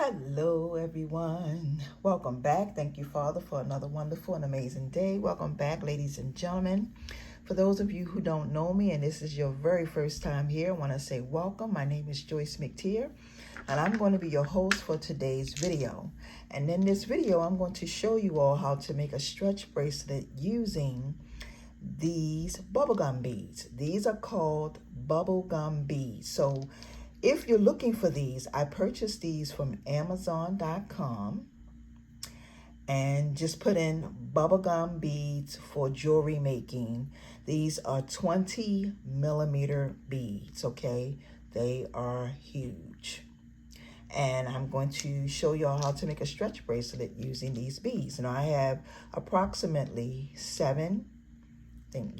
Hello, everyone. Welcome back. Thank you, Father, for another wonderful and amazing day. Welcome back, ladies and gentlemen. For those of you who don't know me and this is your very first time here, I want to say welcome. My name is Joyce McTeer, and I'm going to be your host for today's video. And in this video, I'm going to show you all how to make a stretch bracelet using these bubblegum beads. These are called bubblegum beads. So if you're looking for these, I purchased these from Amazon.com and just put in bubblegum beads for jewelry making. These are 20 millimeter beads, okay? They are huge. And I'm going to show y'all how to make a stretch bracelet using these beads. And I have approximately seven beads.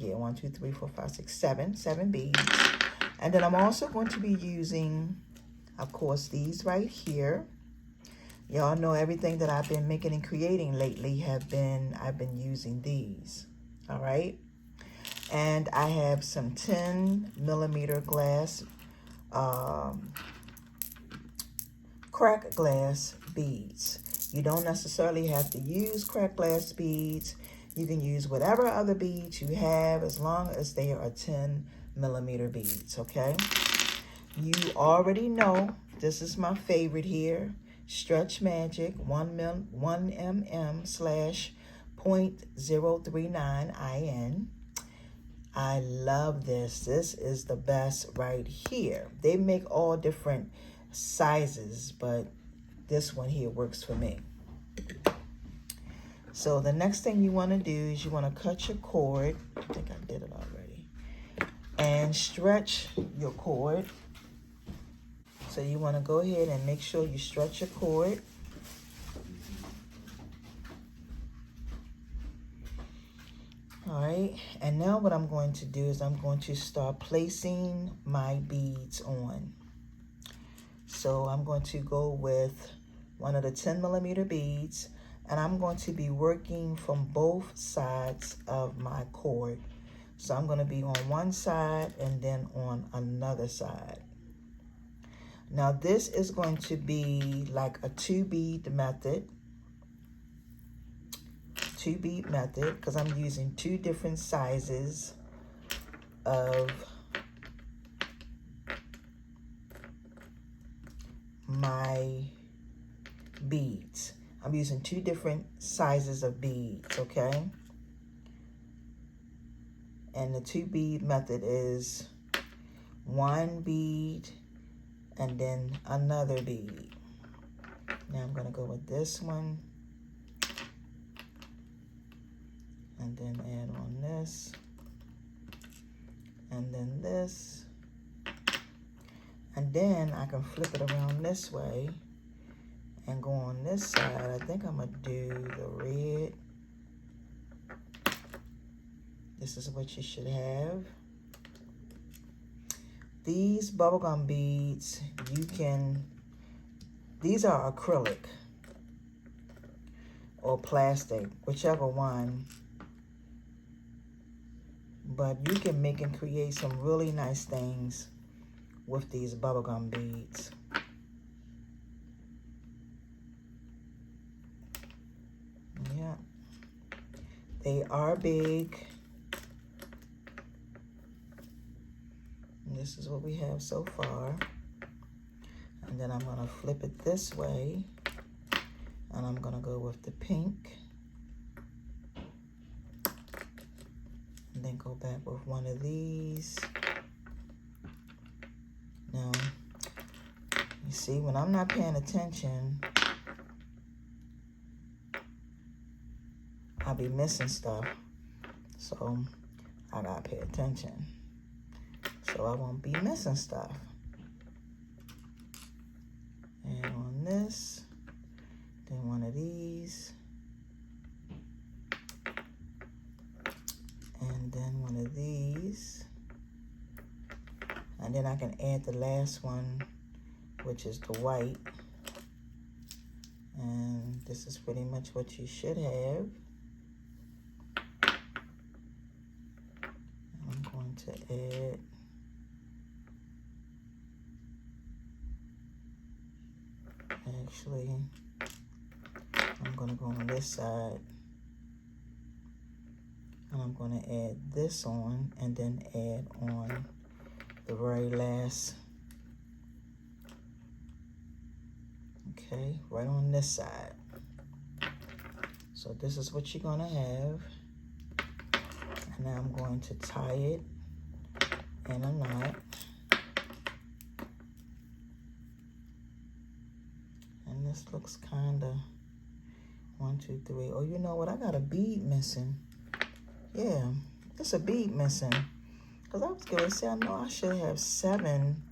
And then I'm also going to be using, of course, these right here. Y'all know everything that I've been making and creating lately I've been using these. All right. And I have some 10 millimeter glass, cracked glass beads. You don't necessarily have to use cracked glass beads. You can use whatever other beads you have as long as they are 10 millimeter beads, okay? You already know this is my favorite here, Stretch Magic 1 mm slash 0.039 IN. I love this. This is the best right here. They make all different sizes, but this one here works for me. So the next thing you want to do is you want to cut your cord. I think I did it already. And stretch your cord. So you want to go ahead and make sure you stretch your cord. All right, and now what I'm going to do is I'm going to start placing my beads on. So I'm going to go with one of the 10 millimeter beads, and I'm going to be working from both sides of my cord. So I'm going to be on one side and then on another side. Now this is going to be like a two bead method because I'm using two different sizes of my beads. I'm using two different sizes of beads, okay? And the two bead method is one bead and then another bead. Now I'm going to go with this one and then add on this and then this, and then I can flip it around this way and go on this side. I think I'm going to do the red. This is what you should have. These bubblegum beads, these are acrylic or plastic, whichever one. But you can make and create some really nice things with these bubblegum beads. Yeah. They are big. This is what we have so far. And then I'm going to flip it this way. And I'm going to go with the pink. And then go back with one of these. Now, you see, when I'm not paying attention, I'll be missing stuff. So, I got to pay attention. So I won't be missing stuff. And on this, then one of these, and then one of these, and then I can add the last one, which is the white. And this is pretty much what you should have. I'm going to add Actually, I'm going to go on this side. And I'm going to add this on and then add on the very last. Okay, right on this side. So this is what you're going to have. And now I'm going to tie it in a knot. And this looks kind of 1, 2, 3. Oh, you know what? I got a bead missing. Yeah, it's a bead missing. Because I was going to say, I know I should have seven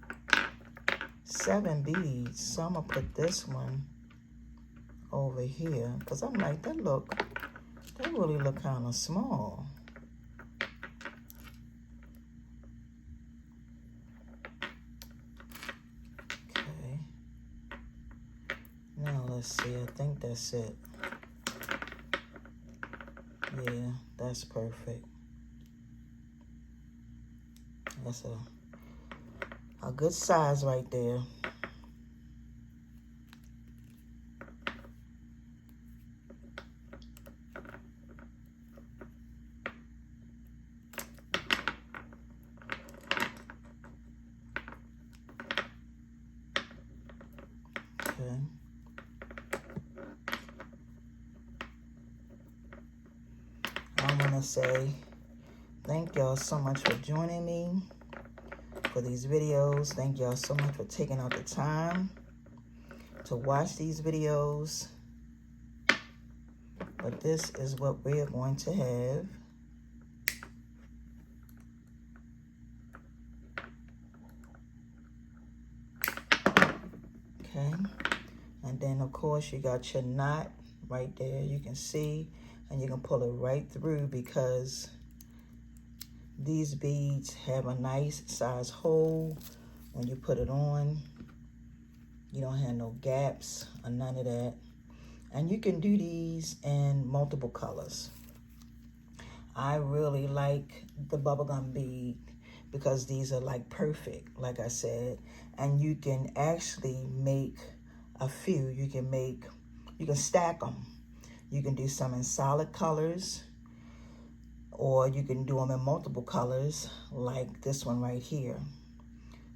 beads. So I'm going to put this one over here. Because I'm like, they really look kind of small. Okay. Now let's see. I think that's it. Yeah, that's perfect. That's a good size right there. Okay. I want to say thank y'all so much for joining me for these videos. Thank y'all so much for taking out the time to watch these videos. But this is what we are going to have. Okay. And then, of course, you got your knot right there. You can see, and you can pull it right through because these beads have a nice size hole when you put it on. You don't have no gaps or none of that. And you can do these in multiple colors. I really like the bubblegum bead because these are like perfect, like I said. And you can actually make a few. You can stack them. You can do some in solid colors, or you can do them in multiple colors like this one right here.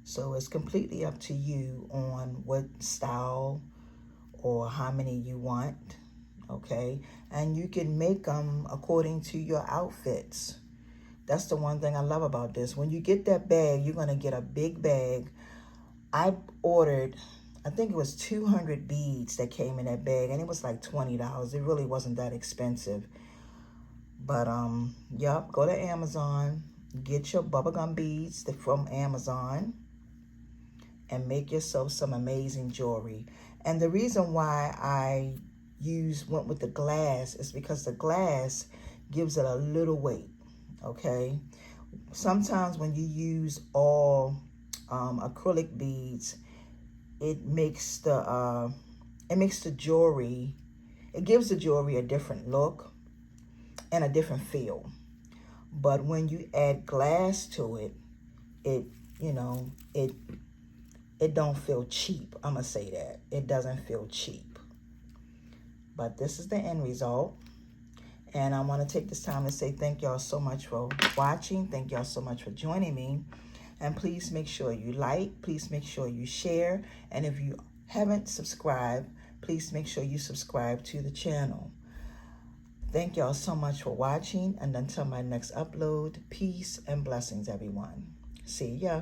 So it's completely up to you on what style or how many you want, okay? And you can make them according to your outfits. That's the one thing I love about this. When you get that bag, you're gonna get a big bag. I ordered, I think it was 200 beads that came in that bag, and it was like $20. It really wasn't that expensive. But, yep, go to Amazon, get your bubblegum beads from Amazon, and make yourself some amazing jewelry. And the reason why I went with the glass is because the glass gives it a little weight, okay? Sometimes when you use all acrylic beads, it makes the jewelry, it gives the jewelry a different look and a different feel. But when you add glass to it, it don't feel cheap. I'm gonna say that. It doesn't feel cheap. But this is the end result. And I want to take this time to say thank y'all so much for watching. Thank y'all so much for joining me. And please make sure you like. Please make sure you share. And if you haven't subscribed, please make sure you subscribe to the channel. Thank y'all so much for watching. And until my next upload, peace and blessings, everyone. See ya.